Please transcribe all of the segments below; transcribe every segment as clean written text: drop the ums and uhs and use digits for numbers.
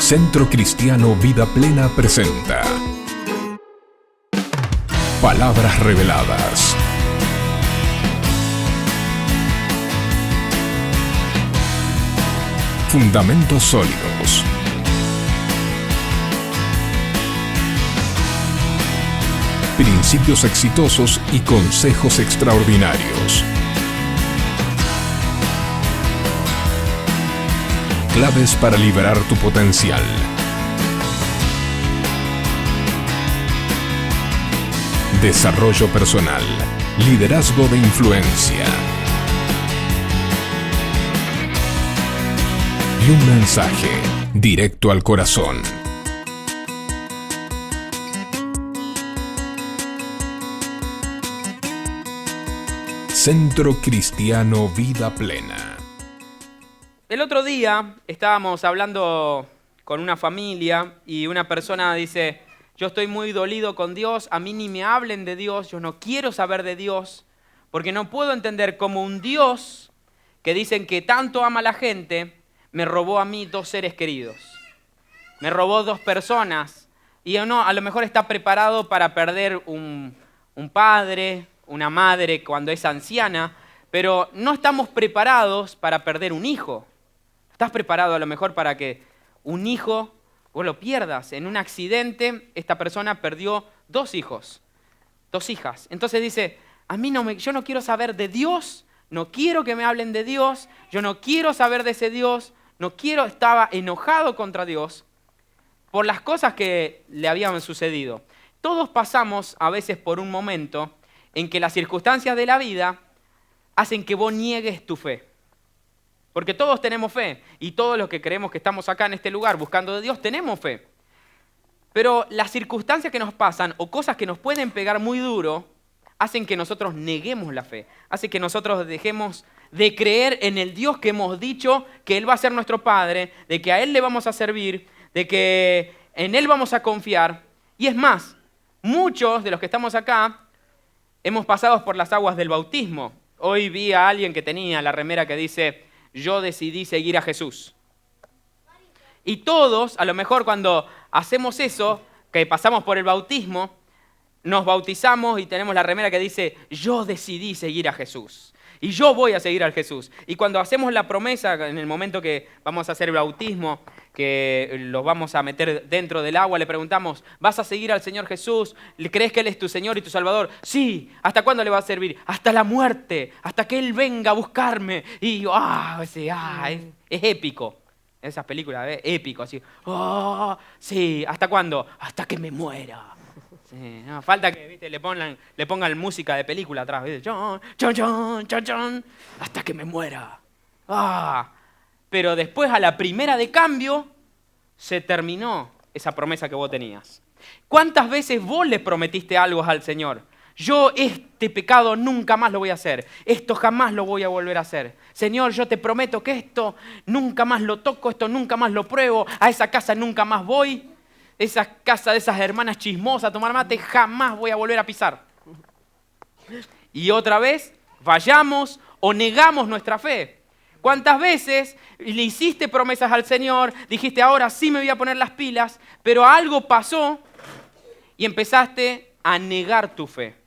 Centro Cristiano Vida Plena presenta Palabras Reveladas. Fundamentos sólidos. Principios exitosos y consejos extraordinarios. Claves para liberar tu potencial. Desarrollo personal. Liderazgo de influencia. Y un mensaje directo al corazón. Centro Cristiano Vida Plena. El otro día estábamos hablando con una familia y una persona dice: yo estoy muy dolido con Dios, a mí ni me hablen de Dios, yo no quiero saber de Dios, porque no puedo entender cómo un Dios que dicen que tanto ama a la gente, me robó a mí 2 seres queridos. Me robó 2 personas y uno a lo mejor está preparado para perder un padre, una madre cuando es anciana, pero no estamos preparados para perder un hijo. ¿Estás preparado a lo mejor para que un hijo vos lo pierdas? En un accidente esta persona perdió 2 hijos, 2 hijas. Entonces dice: yo no quiero saber de Dios, no quiero que me hablen de Dios, yo no quiero saber de ese Dios, estaba enojado contra Dios por las cosas que le habían sucedido. Todos pasamos a veces por un momento en que las circunstancias de la vida hacen que vos niegues tu fe. Porque todos tenemos fe y todos los que creemos que estamos acá en este lugar buscando de Dios tenemos fe. Pero las circunstancias que nos pasan o cosas que nos pueden pegar muy duro hacen que nosotros neguemos la fe. Hacen que nosotros dejemos de creer en el Dios que hemos dicho que Él va a ser nuestro Padre, de que a Él le vamos a servir, de que en Él vamos a confiar. Y es más, muchos de los que estamos acá hemos pasado por las aguas del bautismo. Hoy vi a alguien que tenía la remera que dice: yo decidí seguir a Jesús. Y todos, a lo mejor cuando hacemos eso, que pasamos por el bautismo, nos bautizamos y tenemos la remera que dice: yo decidí seguir a Jesús. Y yo voy a seguir a Jesús. Y cuando hacemos la promesa, en el momento que vamos a hacer el bautismo, que los vamos a meter dentro del agua, le preguntamos: ¿vas a seguir al Señor Jesús? ¿Crees que Él es tu Señor y tu Salvador? Sí. ¿Hasta cuándo le va a servir? Hasta la muerte, hasta que Él venga a buscarme. Y yo, es épico. Esas películas, épico, así. Sí, ¿hasta cuándo? Hasta que me muera. Sí, no, falta que, ¿viste? le pongan música de película atrás, ¿viste? Chon, chon, chon, chon, chon, hasta que me muera. Pero después, a la primera de cambio, se terminó esa promesa que vos tenías. ¿Cuántas veces vos le prometiste algo al Señor? Yo este pecado nunca más lo voy a hacer. Esto jamás lo voy a volver a hacer. Señor, yo te prometo que esto nunca más lo toco, esto nunca más lo pruebo, a esa casa nunca más voy. Esa casa de esas hermanas chismosas a tomar mate, jamás voy a volver a pisar. Y otra vez, vayamos o negamos nuestra fe. ¿Cuántas veces le hiciste promesas al Señor, dijiste: ahora sí me voy a poner las pilas, pero algo pasó y empezaste a negar tu fe?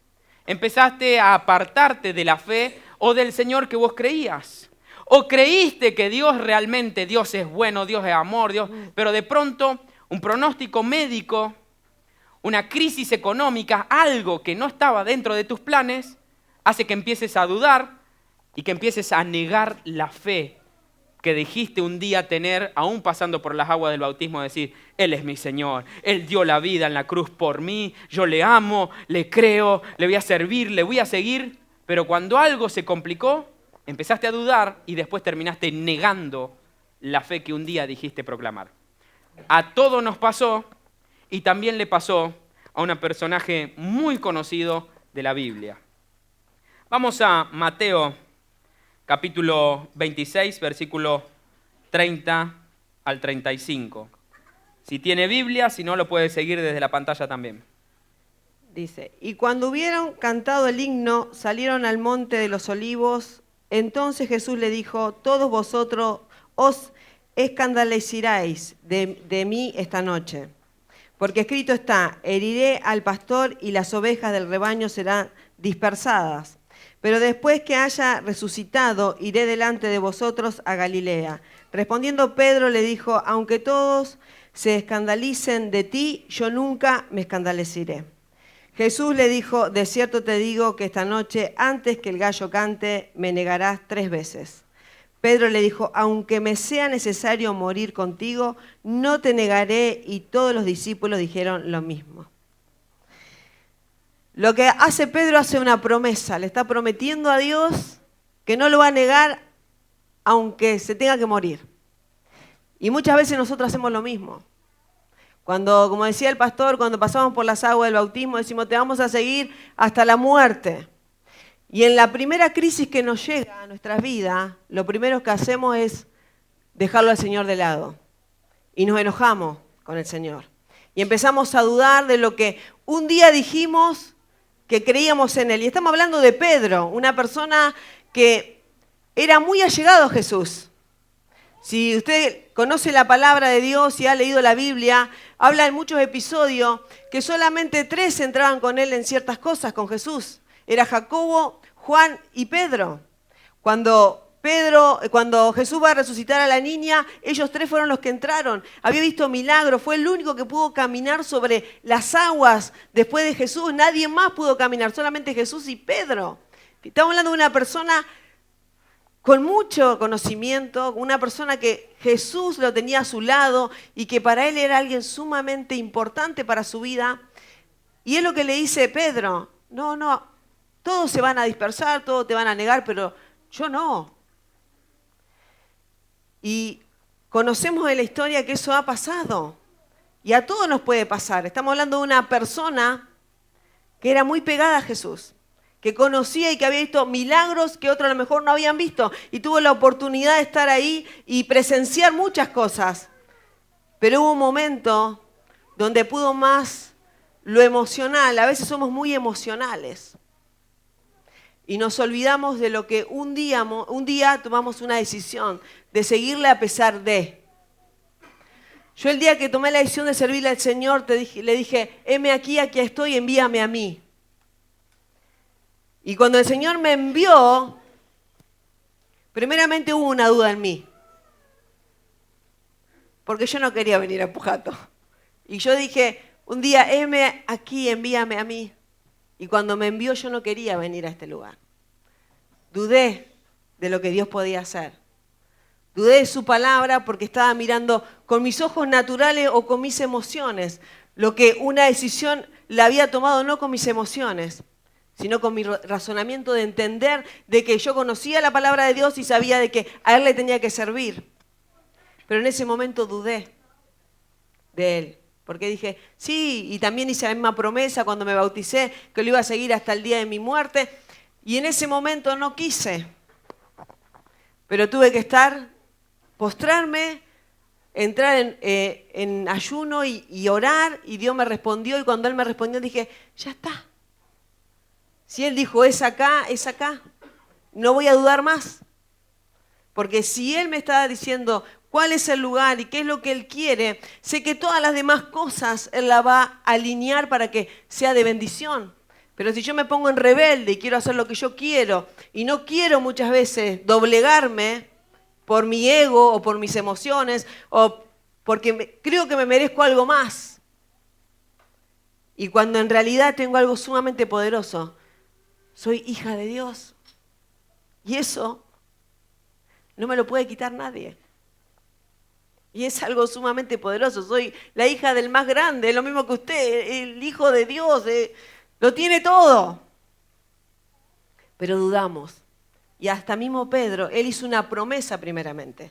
Empezaste a apartarte de la fe o del Señor que vos creías. O creíste que Dios realmente, Dios es bueno, Dios es amor, pero de pronto un pronóstico médico, una crisis económica, algo que no estaba dentro de tus planes, hace que empieces a dudar y que empieces a negar la fe que dijiste un día tener, aún pasando por las aguas del bautismo, decir: Él es mi Señor, Él dio la vida en la cruz por mí, yo le amo, le creo, le voy a servir, le voy a seguir. Pero cuando algo se complicó, empezaste a dudar y después terminaste negando la fe que un día dijiste proclamar. A todos nos pasó, y también le pasó a un personaje muy conocido de la Biblia. Vamos a Mateo capítulo 26, versículo 30 al 35. Si tiene Biblia, si no, lo puede seguir desde la pantalla también. Dice: y cuando hubieron cantado el himno, salieron al monte de los olivos. Entonces Jesús le dijo: todos vosotros os escandalizaréis de mí esta noche. Porque escrito está, heriré al pastor y las ovejas del rebaño serán dispersadas. Pero después que haya resucitado, iré delante de vosotros a Galilea. Respondiendo Pedro le dijo, aunque todos se escandalicen de ti, yo nunca me escandalizaré. Jesús le dijo, de cierto te digo que esta noche, antes que el gallo cante, me negarás 3 veces. Pedro le dijo, aunque me sea necesario morir contigo, no te negaré. Y todos los discípulos dijeron lo mismo. Lo que hace Pedro hace una promesa, le está prometiendo a Dios que no lo va a negar aunque se tenga que morir. Y muchas veces nosotros hacemos lo mismo. Cuando, como decía el pastor, cuando pasamos por las aguas del bautismo, decimos, te vamos a seguir hasta la muerte. Y en la primera crisis que nos llega a nuestras vidas, lo primero que hacemos es dejarlo al Señor de lado. Y nos enojamos con el Señor. Y empezamos a dudar de lo que un día dijimos que creíamos en Él. Y estamos hablando de Pedro, una persona que era muy allegado a Jesús. Si usted conoce la palabra de Dios y ha leído la Biblia, habla en muchos episodios que solamente 3 entraban con Él en ciertas cosas, con Jesús. Era Jacobo, Juan y Pedro. Cuando Jesús va a resucitar a la niña, ellos 3 fueron los que entraron. Había visto milagros, fue el único que pudo caminar sobre las aguas después de Jesús. Nadie más pudo caminar, solamente Jesús y Pedro. Estamos hablando de una persona con mucho conocimiento, una persona que Jesús lo tenía a su lado y que para él era alguien sumamente importante para su vida. Y es lo que le dice Pedro, no, todos se van a dispersar, todos te van a negar, pero yo no. Y conocemos en la historia que eso ha pasado. Y a todos nos puede pasar. Estamos hablando de una persona que era muy pegada a Jesús, que conocía y que había visto milagros que otros a lo mejor no habían visto. Y tuvo la oportunidad de estar ahí y presenciar muchas cosas. Pero hubo un momento donde pudo más lo emocional. A veces somos muy emocionales. Y nos olvidamos de lo que un día tomamos una decisión de seguirle a pesar de. Yo el día que tomé la decisión de servirle al Señor, le dije, heme aquí estoy, envíame a mí. Y cuando el Señor me envió, primeramente hubo una duda en mí. Porque yo no quería venir a Pujato. Y yo dije, un día, heme aquí, envíame a mí. Y cuando me envió yo no quería venir a este lugar. Dudé de lo que Dios podía hacer. Dudé de su palabra porque estaba mirando con mis ojos naturales o con mis emociones. Lo que una decisión la había tomado no con mis emociones, sino con mi razonamiento de entender de que yo conocía la palabra de Dios y sabía de que a Él le tenía que servir. Pero en ese momento dudé de Él. Porque dije, sí, y también hice la misma promesa cuando me bauticé, que lo iba a seguir hasta el día de mi muerte. Y en ese momento no quise. Pero tuve que postrarme, entrar en ayuno y orar. Y Dios me respondió. Y cuando Él me respondió dije, ya está. Si Él dijo, es acá, es acá. No voy a dudar más. Porque si Él me está diciendo cuál es el lugar y qué es lo que Él quiere, sé que todas las demás cosas Él la va a alinear para que sea de bendición. Pero si yo me pongo en rebelde y quiero hacer lo que yo quiero y no quiero muchas veces doblegarme por mi ego o por mis emociones o porque creo que me merezco algo más. Y cuando en realidad tengo algo sumamente poderoso, soy hija de Dios. Y eso no me lo puede quitar nadie. Y es algo sumamente poderoso. Soy la hija del más grande, es lo mismo que usted, el hijo de Dios, lo tiene todo. Pero dudamos. Y hasta mismo Pedro, él hizo una promesa primeramente.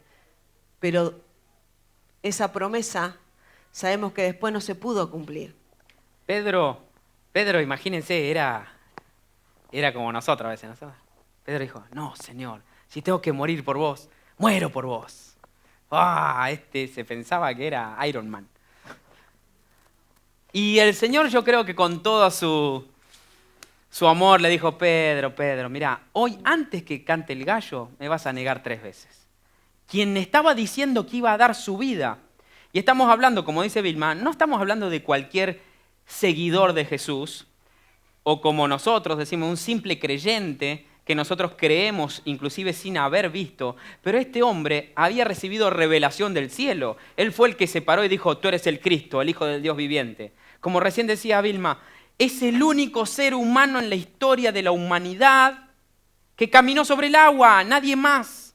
Pero esa promesa sabemos que después no se pudo cumplir. Pedro, imagínense, era como nosotros a veces. ¿No? Pedro dijo, no, Señor, si tengo que morir por vos, muero por vos. Se pensaba que era Iron Man. Y el Señor, yo creo que con todo su amor le dijo, Pedro, mira, hoy antes que cante el gallo me vas a negar 3 veces. quien estaba diciendo que iba a dar su vida. Y estamos hablando, como dice Vilma, no estamos hablando de cualquier seguidor de Jesús, o como nosotros decimos, un simple creyente que nosotros creemos inclusive sin haber visto, pero este hombre había recibido revelación del cielo. Él fue el que se paró y dijo, tú eres el Cristo, el Hijo del Dios viviente. Como recién decía Vilma, es el único ser humano en la historia de la humanidad que caminó sobre el agua, nadie más.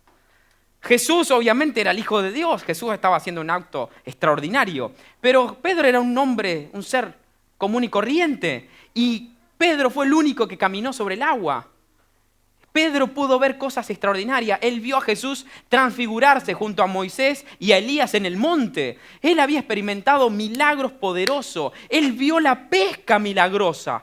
Jesús obviamente era el Hijo de Dios, Jesús estaba haciendo un acto extraordinario, pero Pedro era un hombre, un ser común y corriente, y Pedro fue el único que caminó sobre el agua. Pedro pudo ver cosas extraordinarias. Él vio a Jesús transfigurarse junto a Moisés y a Elías en el monte. Él había experimentado milagros poderosos. Él vio la pesca milagrosa.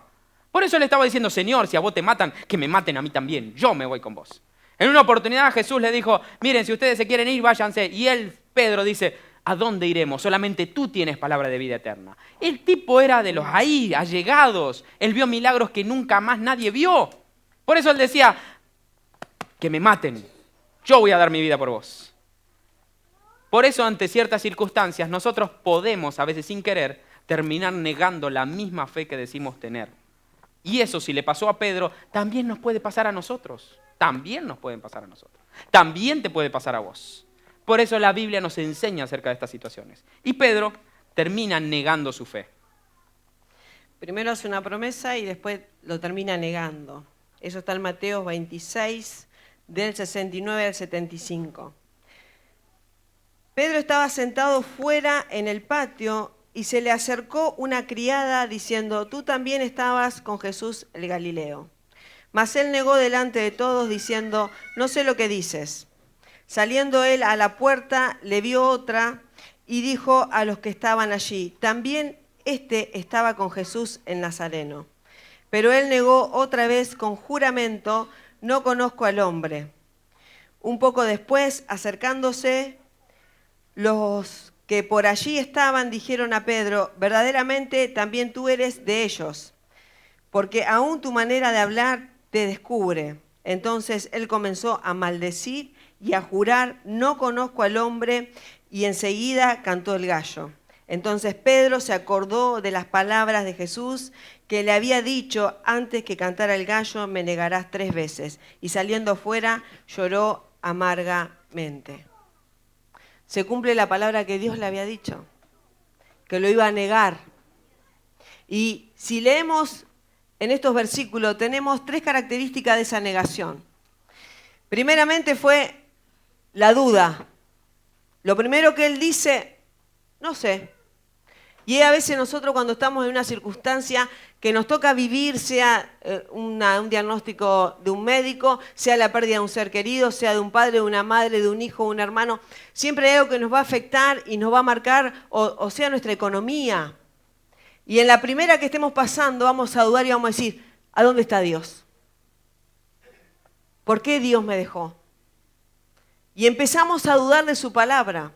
Por eso le estaba diciendo, Señor, si a vos te matan, que me maten a mí también. Yo me voy con vos. En una oportunidad Jesús le dijo, miren, si ustedes se quieren ir, váyanse. Y él, Pedro, dice, ¿a dónde iremos? Solamente tú tienes palabra de vida eterna. El tipo era de los ahí, allegados. Él vio milagros que nunca más nadie vio. Por eso él decía, que me maten, yo voy a dar mi vida por vos. Por eso, ante ciertas circunstancias, nosotros podemos, a veces sin querer, terminar negando la misma fe que decimos tener. Y eso, si le pasó a Pedro, también nos puede pasar a nosotros. También nos pueden pasar a nosotros. También te puede pasar a vos. Por eso la Biblia nos enseña acerca de estas situaciones. Y Pedro termina negando su fe. Primero hace una promesa y después lo termina negando. Eso está en Mateo 26, del 69 al 75. Pedro estaba sentado fuera en el patio y se le acercó una criada diciendo, tú también estabas con Jesús el Galileo. Mas él negó delante de todos diciendo, no sé lo que dices. Saliendo él a la puerta, le vio otra y dijo a los que estaban allí, también este estaba con Jesús el Nazareno. Pero él negó otra vez con juramento, no conozco al hombre. Un poco después, acercándose, los que por allí estaban dijeron a Pedro, verdaderamente también tú eres de ellos, porque aún tu manera de hablar te descubre. Entonces él comenzó a maldecir y a jurar, no conozco al hombre, y enseguida cantó el gallo. Entonces Pedro se acordó de las palabras de Jesús que le había dicho, antes que cantara el gallo me negarás 3 veces. Y saliendo fuera lloró amargamente. Se cumple la palabra que Dios le había dicho, que lo iba a negar. Y si leemos en estos versículos, tenemos 3 características de esa negación. Primeramente fue la duda. Lo primero que él dice, no sé. Y a veces nosotros cuando estamos en una circunstancia que nos toca vivir, sea un diagnóstico de un médico, sea la pérdida de un ser querido, sea de un padre, de una madre, de un hijo, un hermano, siempre hay algo que nos va a afectar y nos va a marcar, o sea nuestra economía. Y en la primera que estemos pasando vamos a dudar y vamos a decir, ¿a dónde está Dios? ¿Por qué Dios me dejó? Y empezamos a dudar de su palabra.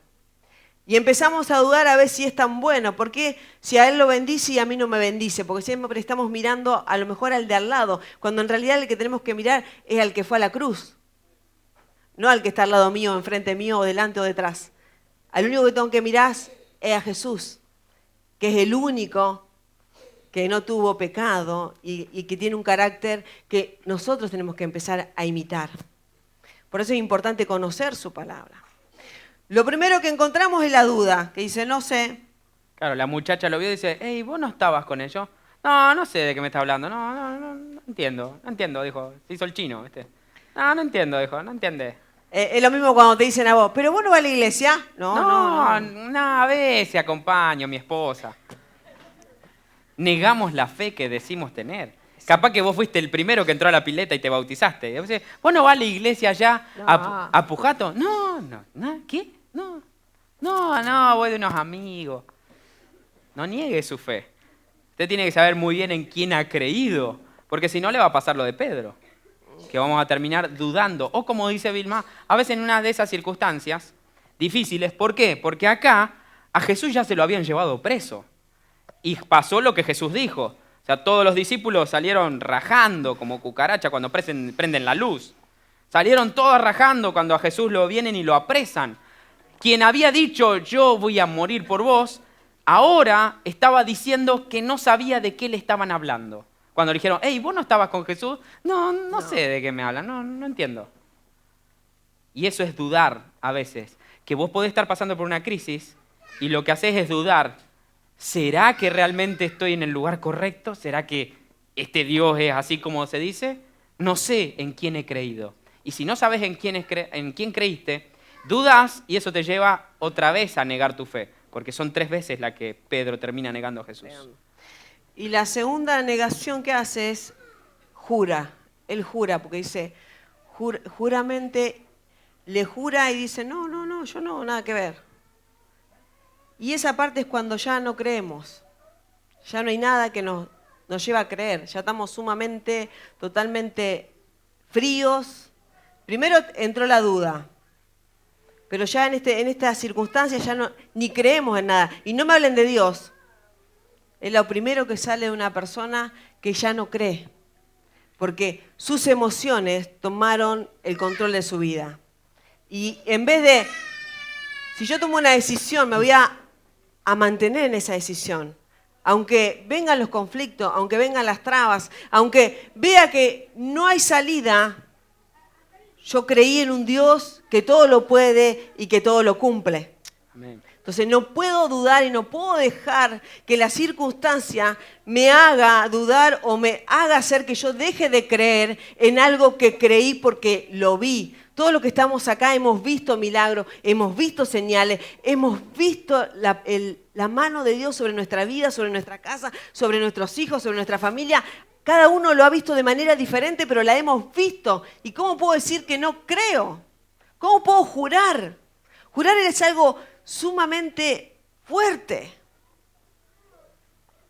Y empezamos a dudar a ver si es tan bueno. ¿Por qué si a él lo bendice y a mí no me bendice? Porque siempre estamos mirando a lo mejor al de al lado, cuando en realidad el que tenemos que mirar es al que fue a la cruz. No al que está al lado mío, enfrente mío, o delante o detrás. Al único que tengo que mirar es a Jesús, que es el único que no tuvo pecado y que tiene un carácter que nosotros tenemos que empezar a imitar. Por eso es importante conocer su palabra. Lo primero que encontramos es la duda, que dice, no sé. Claro, la muchacha lo vio y dice, hey, ¿vos no estabas con ellos? No, no sé de qué me está hablando. No entiendo, dijo. Se hizo el chino, ¿viste? No entiendo, dijo, no entiende. Es lo mismo cuando te dicen a vos, ¿pero vos no vas a la iglesia? No. Una vez acompaño a mi esposa. Negamos la fe que decimos tener. Capaz que vos fuiste el primero que entró a la pileta y te bautizaste. ¿Vos no vas a la iglesia allá a Pujato? No, ¿qué? No, voy de unos amigos. No niegue su fe. Usted tiene que saber muy bien en quién ha creído, porque si no le va a pasar lo de Pedro, que vamos a terminar dudando. O como dice Vilma, a veces en una de esas circunstancias difíciles. ¿Por qué? Porque acá a Jesús ya se lo habían llevado preso. Y pasó lo que Jesús dijo. O sea, todos los discípulos salieron rajando como cucaracha cuando prenden la luz. Salieron todos rajando cuando a Jesús lo vienen y lo apresan. Quien había dicho, yo voy a morir por vos, ahora estaba diciendo que no sabía de qué le estaban hablando. Cuando le dijeron, hey, ¿vos no estabas con Jesús? No sé de qué me hablan, no entiendo. Y eso es dudar a veces, que vos podés estar pasando por una crisis y lo que haces es dudar. ¿Será que realmente estoy en el lugar correcto? ¿Será que este Dios es así como se dice? No sé en quién he creído. Y si no sabes en quién creíste, dudas y eso te lleva otra vez a negar tu fe. Porque son 3 veces la que Pedro termina negando a Jesús. Y la segunda negación que hace es jura. Él jura, porque dice, juramente, le jura y dice, no, yo no, nada que ver. Y esa parte es cuando ya no creemos. Ya no hay nada que nos lleva a creer. Ya estamos sumamente, totalmente fríos. Primero entró la duda. Pero ya en esta circunstancia ya ni creemos en nada. Y no me hablen de Dios. Es lo primero que sale de una persona que ya no cree. Porque sus emociones tomaron el control de su vida. Y en vez de, si yo tomo una decisión, me voy a mantener en esa decisión. Aunque vengan los conflictos, aunque vengan las trabas, aunque vea que no hay salida, yo creí en un Dios que todo lo puede y que todo lo cumple. Amén. Entonces no puedo dudar y no puedo dejar que la circunstancia me haga dudar o me haga hacer que yo deje de creer en algo que creí porque lo vi. Todos los que estamos acá hemos visto milagros, hemos visto señales, hemos visto la mano de Dios sobre nuestra vida, sobre nuestra casa, sobre nuestros hijos, sobre nuestra familia. Cada uno lo ha visto de manera diferente, pero la hemos visto. ¿Y cómo puedo decir que no creo? ¿Cómo puedo jurar? Jurar es algo sumamente fuerte.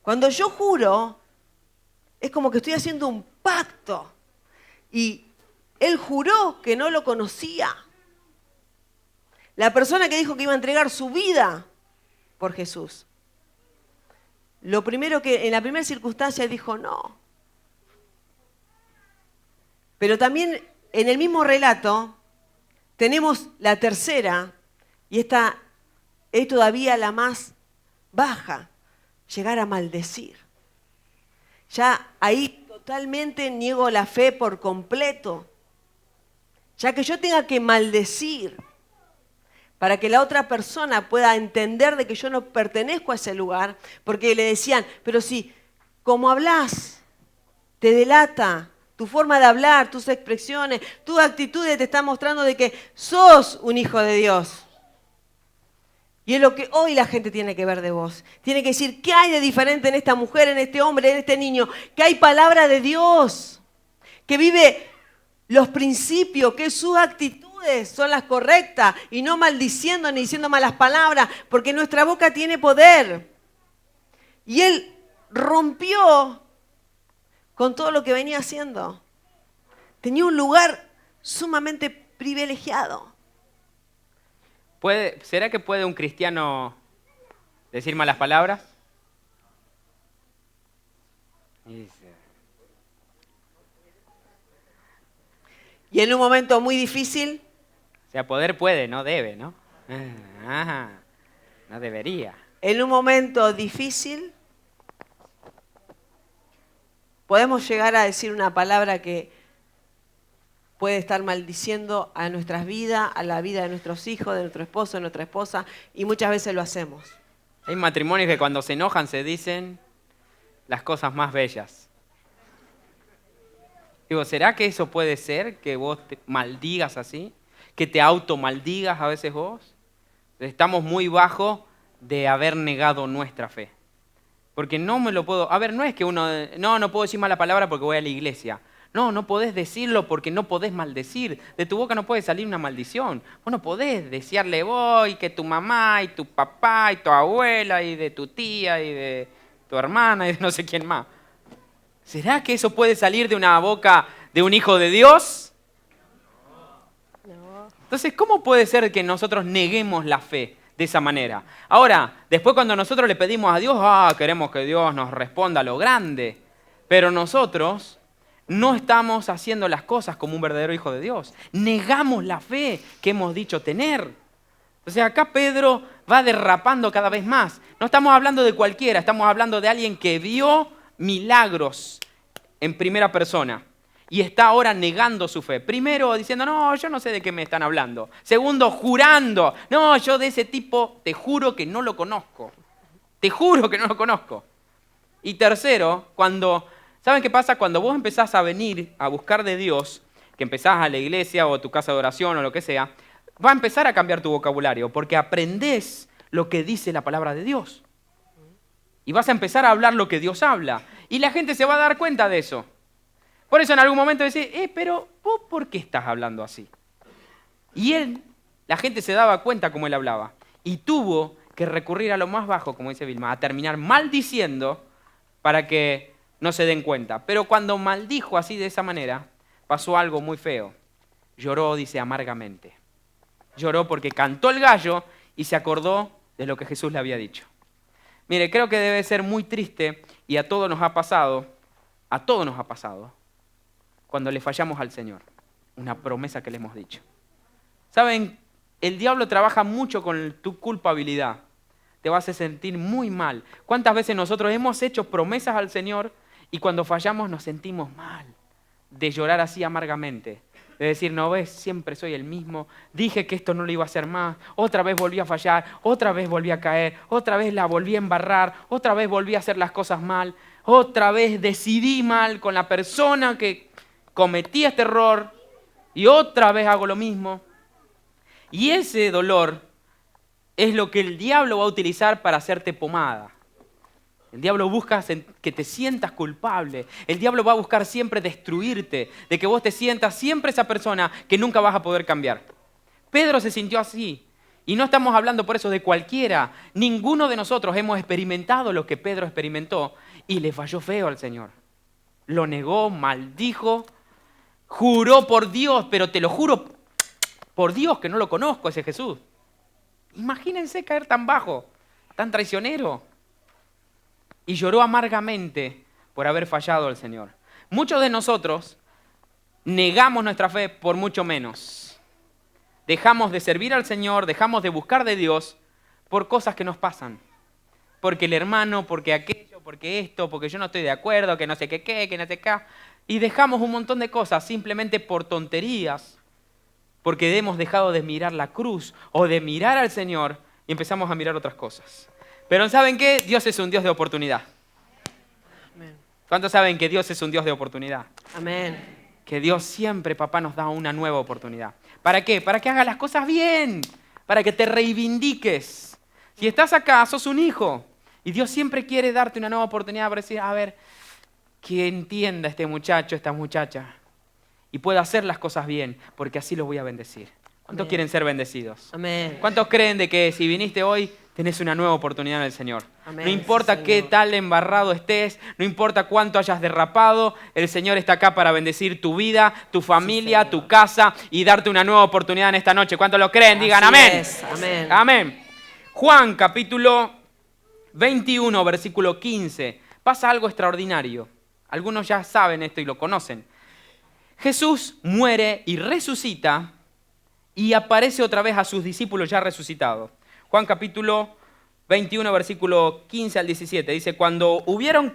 Cuando yo juro, es como que estoy haciendo un pacto. Y él juró que no lo conocía. La persona que dijo que iba a entregar su vida por Jesús. Lo primero que, en la primera circunstancia dijo no. Pero también en el mismo relato tenemos la tercera, y esta es todavía la más baja, llegar a maldecir. Ya ahí totalmente niego la fe por completo. Ya que yo tenga que maldecir para que la otra persona pueda entender de que yo no pertenezco a ese lugar, porque le decían, pero si como hablas te delata, tu forma de hablar, tus expresiones, tus actitudes te están mostrando de que sos un hijo de Dios. Y es lo que hoy la gente tiene que ver de vos. Tiene que decir, ¿qué hay de diferente en esta mujer, en este hombre, en este niño? Que hay palabra de Dios, que vive los principios, que sus actitudes son las correctas y no maldiciendo ni diciendo malas palabras, porque nuestra boca tiene poder. Y él rompió con todo lo que venía haciendo. Tenía un lugar sumamente privilegiado. ¿Será que puede un cristiano decir malas palabras? Y en un momento muy difícil. O sea, poder puede, no debe, ¿no? Ajá, no debería. En un momento difícil podemos llegar a decir una palabra que puede estar maldiciendo a nuestras vidas, a la vida de nuestros hijos, de nuestro esposo, de nuestra esposa, y muchas veces lo hacemos. Hay matrimonios que cuando se enojan se dicen las cosas más bellas. Digo, ¿será que eso puede ser? Que vos te maldigas así, que te automaldigas a veces vos. Estamos muy bajo de haber negado nuestra fe. Porque no me lo puedo... A ver, no es que uno... No puedo decir mala palabra porque voy a la iglesia. No podés decirlo porque no podés maldecir. De tu boca no puede salir una maldición. Vos no podés desearle vos y que tu mamá y tu papá y tu abuela y de tu tía y de tu hermana y de no sé quién más. ¿Será que eso puede salir de una boca de un hijo de Dios? No. Entonces, ¿cómo puede ser que nosotros neguemos la fe de esa manera? Ahora, después cuando nosotros le pedimos a Dios, queremos que Dios nos responda a lo grande. Pero nosotros no estamos haciendo las cosas como un verdadero hijo de Dios. Negamos la fe que hemos dicho tener. O sea, acá Pedro va derrapando cada vez más. No estamos hablando de cualquiera, estamos hablando de alguien que vio milagros en primera persona y está ahora negando su fe. Primero diciendo, no, yo no sé de qué me están hablando. Segundo, jurando, no, yo de ese tipo te juro que no lo conozco. Te juro que no lo conozco. Y tercero, ¿saben qué pasa? Cuando vos empezás a venir a buscar de Dios, que empezás a la iglesia o a tu casa de oración o lo que sea, va a empezar a cambiar tu vocabulario porque aprendés lo que dice la palabra de Dios. Y vas a empezar a hablar lo que Dios habla. Y la gente se va a dar cuenta de eso. Por eso en algún momento decís, pero ¿vos por qué estás hablando así? Y la gente se daba cuenta cómo él hablaba. Y tuvo que recurrir a lo más bajo, como dice Vilma, a terminar maldiciendo para que no se den cuenta. Pero cuando maldijo así de esa manera, pasó algo muy feo. Lloró, dice, amargamente. Lloró porque cantó el gallo y se acordó de lo que Jesús le había dicho. Mire, creo que debe ser muy triste y a todos nos ha pasado, cuando le fallamos al Señor, una promesa que le hemos dicho. ¿Saben? El diablo trabaja mucho con tu culpabilidad. Te vas a sentir muy mal. ¿Cuántas veces nosotros hemos hecho promesas al Señor y cuando fallamos nos sentimos mal? De llorar así amargamente. De decir, no ves, siempre soy el mismo. Dije que esto no lo iba a hacer más. Otra vez volví a fallar. Otra vez volví a caer. Otra vez la volví a embarrar. Otra vez volví a hacer las cosas mal. Otra vez decidí mal con la persona que cometí este error. Y otra vez hago lo mismo. Y ese dolor es lo que el diablo va a utilizar para hacerte pomada. El diablo busca que te sientas culpable. El diablo va a buscar siempre destruirte, de que vos te sientas siempre esa persona que nunca vas a poder cambiar. Pedro se sintió así. Y no estamos hablando por eso de cualquiera. Ninguno de nosotros hemos experimentado lo que Pedro experimentó y le falló feo al Señor. Lo negó, maldijo, juró por Dios, pero te lo juro por Dios que no lo conozco ese Jesús. Imagínense caer tan bajo, tan traicionero. Y lloró amargamente por haber fallado al Señor. Muchos de nosotros negamos nuestra fe por mucho menos. Dejamos de servir al Señor, dejamos de buscar de Dios por cosas que nos pasan. Porque el hermano, porque aquello, porque esto, porque yo no estoy de acuerdo, que no sé qué, que no sé qué. Y dejamos un montón de cosas simplemente por tonterías. Porque hemos dejado de mirar la cruz o de mirar al Señor y empezamos a mirar otras cosas. Pero ¿saben qué? Dios es un Dios de oportunidad. Amén. ¿Cuántos saben que Dios es un Dios de oportunidad? Amén. Que Dios siempre, papá, nos da una nueva oportunidad. ¿Para qué? Para que hagas las cosas bien. Para que te reivindiques. Si estás acá, sos un hijo. Y Dios siempre quiere darte una nueva oportunidad para decir, a ver, que entienda este muchacho, esta muchacha. Y pueda hacer las cosas bien, porque así los voy a bendecir. ¿Cuántos quieren ser bendecidos? Amén. ¿Cuántos creen de que si viniste hoy, tenés una nueva oportunidad en el Señor? Amén. No importa Sí, qué Señor. tal embarrado estés, no importa cuánto hayas derrapado, el Señor está acá para bendecir tu vida, tu familia, Señor. tu casa y darte una nueva oportunidad en esta noche. ¿Cuántos lo creen? Digan Así amén. es. Amén. Amén. Juan capítulo 21, versículo 15. Pasa algo extraordinario. Algunos ya saben esto y lo conocen. Jesús muere y resucita y aparece otra vez a sus discípulos ya resucitados. Juan capítulo 21, versículo 15 al 17. Dice, cuando hubieron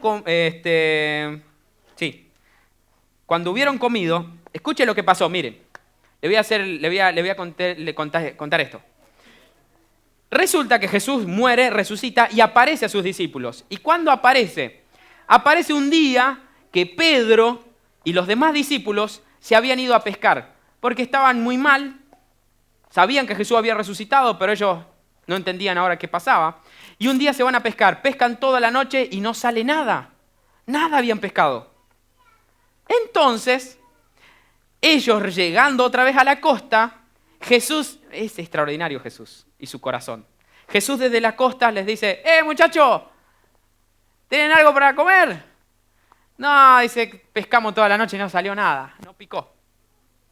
comido, escuchen lo que pasó, miren. Le voy a contar esto. Resulta que Jesús muere, resucita y aparece a sus discípulos. ¿Y cuándo aparece? Aparece un día que Pedro y los demás discípulos se habían ido a pescar porque estaban muy mal. Sabían que Jesús había resucitado, pero ellos no entendían ahora qué pasaba. Y un día se van a pescar, pescan toda la noche y no sale nada. Nada habían pescado. Entonces, ellos llegando otra vez a la costa, Jesús, es extraordinario Jesús y su corazón. Jesús desde la costa les dice, muchachos, ¿tienen algo para comer? No, dice, pescamos toda la noche y no salió nada, no picó,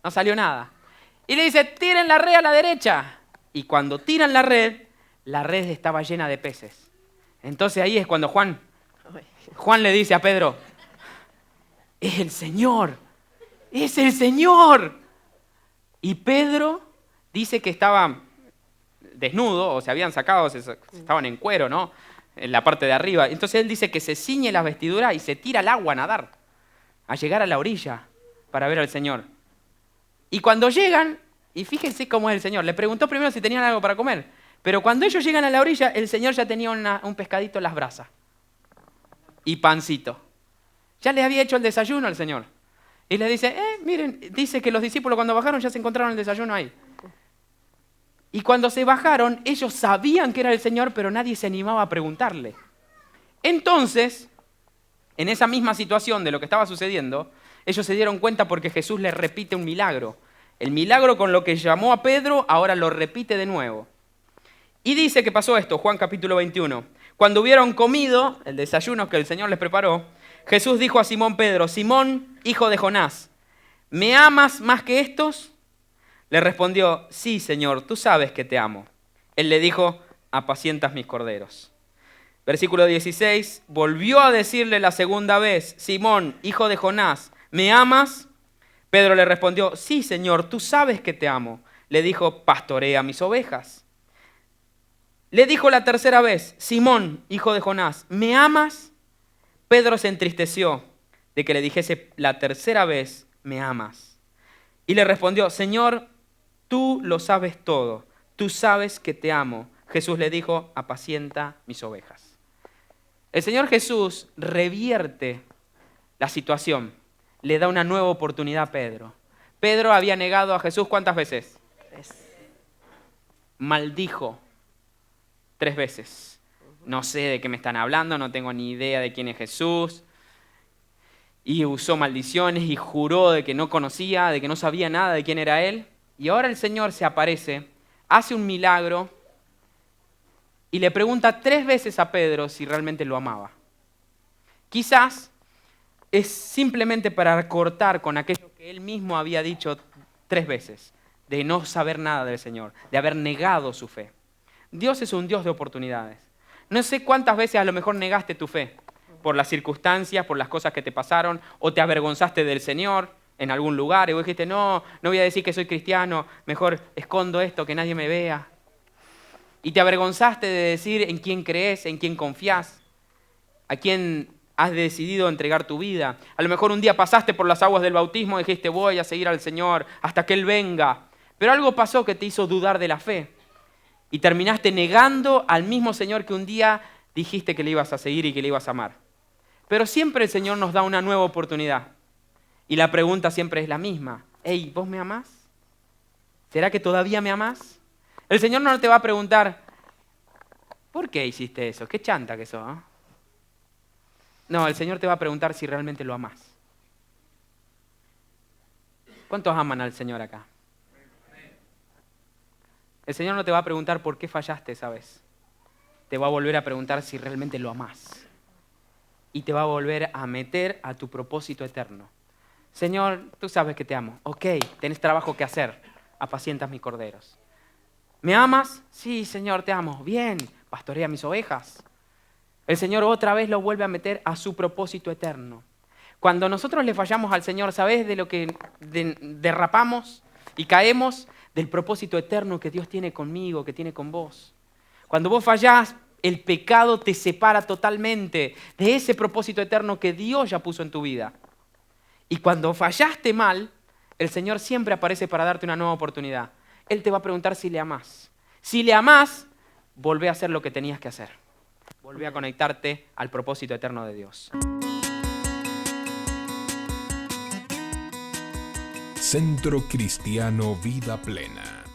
no salió nada. Y le dice, tiren la red a la derecha. Y cuando tiran la red estaba llena de peces. Entonces ahí es cuando Juan le dice a Pedro, es el Señor, es el Señor. Y Pedro dice que estaba desnudo, o se habían sacado, estaban en cuero, ¿no? En la parte de arriba. Entonces él dice que se ciñe las vestiduras y se tira al agua a nadar, a llegar a la orilla para ver al Señor. Y cuando llegan, y fíjense cómo es el Señor, le preguntó primero si tenían algo para comer, pero cuando ellos llegan a la orilla, el Señor ya tenía un pescadito en las brasas y pancito. Ya les había hecho el desayuno al Señor. Y les dice, miren, dice que los discípulos cuando bajaron ya se encontraron el desayuno ahí. Y cuando se bajaron, ellos sabían que era el Señor, pero nadie se animaba a preguntarle. Entonces, en esa misma situación de lo que estaba sucediendo, ellos se dieron cuenta porque Jesús les repite un milagro. El milagro con lo que llamó a Pedro, ahora lo repite de nuevo. Y dice que pasó esto, Juan capítulo 21. Cuando hubieron comido el desayuno que el Señor les preparó, Jesús dijo a Simón Pedro, Simón, hijo de Jonás, ¿me amas más que estos? Le respondió, sí, Señor, tú sabes que te amo. Él le dijo, apacientas mis corderos. Versículo 16, volvió a decirle la segunda vez, Simón, hijo de Jonás, ¿me amas? Pedro le respondió, sí, Señor, tú sabes que te amo. Le dijo, pastorea mis ovejas. Le dijo la tercera vez, Simón, hijo de Jonás, ¿me amas? Pedro se entristeció de que le dijese la tercera vez, ¿me amas? Y le respondió, Señor, tú lo sabes todo, tú sabes que te amo. Jesús le dijo, apacienta mis ovejas. El Señor Jesús revierte la situación, le da una nueva oportunidad a Pedro. Pedro había negado a Jesús ¿cuántas veces? 3. Maldijo 3 veces. No sé de qué me están hablando, no tengo ni idea de quién es Jesús. Y usó maldiciones y juró de que no conocía, de que no sabía nada de quién era él. Y ahora el Señor se aparece, hace un milagro y le pregunta 3 veces a Pedro si realmente lo amaba. Quizás es simplemente para cortar con aquello que él mismo había dicho 3 veces, de no saber nada del Señor, de haber negado su fe. Dios es un Dios de oportunidades. No sé cuántas veces a lo mejor negaste tu fe, por las circunstancias, por las cosas que te pasaron, o te avergonzaste del Señor en algún lugar, y vos dijiste, no voy a decir que soy cristiano, mejor escondo esto, que nadie me vea. Y te avergonzaste de decir en quién crees, en quién confías, a quién has decidido entregar tu vida. A lo mejor un día pasaste por las aguas del bautismo y dijiste, voy a seguir al Señor hasta que Él venga. Pero algo pasó que te hizo dudar de la fe. Y terminaste negando al mismo Señor que un día dijiste que le ibas a seguir y que le ibas a amar. Pero siempre el Señor nos da una nueva oportunidad. Y la pregunta siempre es la misma. Hey, ¿vos me amás? ¿Será que todavía me amás? El Señor no te va a preguntar, ¿por qué hiciste eso? ¿Qué chanta que sos? ¿Eh? No, el Señor te va a preguntar si realmente lo amás. ¿Cuántos aman al Señor acá? El Señor no te va a preguntar por qué fallaste esa vez. Te va a volver a preguntar si realmente lo amás. Y te va a volver a meter a tu propósito eterno. Señor, tú sabes que te amo. Ok, tenés trabajo que hacer. Apacientas mis corderos. ¿Me amas? Sí, Señor, te amo. Bien, pastorea mis ovejas. El Señor otra vez lo vuelve a meter a su propósito eterno. Cuando nosotros le fallamos al Señor, ¿sabés de lo que derrapamos y caemos? Del propósito eterno que Dios tiene conmigo, que tiene con vos. Cuando vos fallás, el pecado te separa totalmente de ese propósito eterno que Dios ya puso en tu vida. Y cuando fallaste mal, el Señor siempre aparece para darte una nueva oportunidad. Él te va a preguntar si le amás. Si le amás, volvé a hacer lo que tenías que hacer. Volvé a conectarte al propósito eterno de Dios. Centro Cristiano Vida Plena.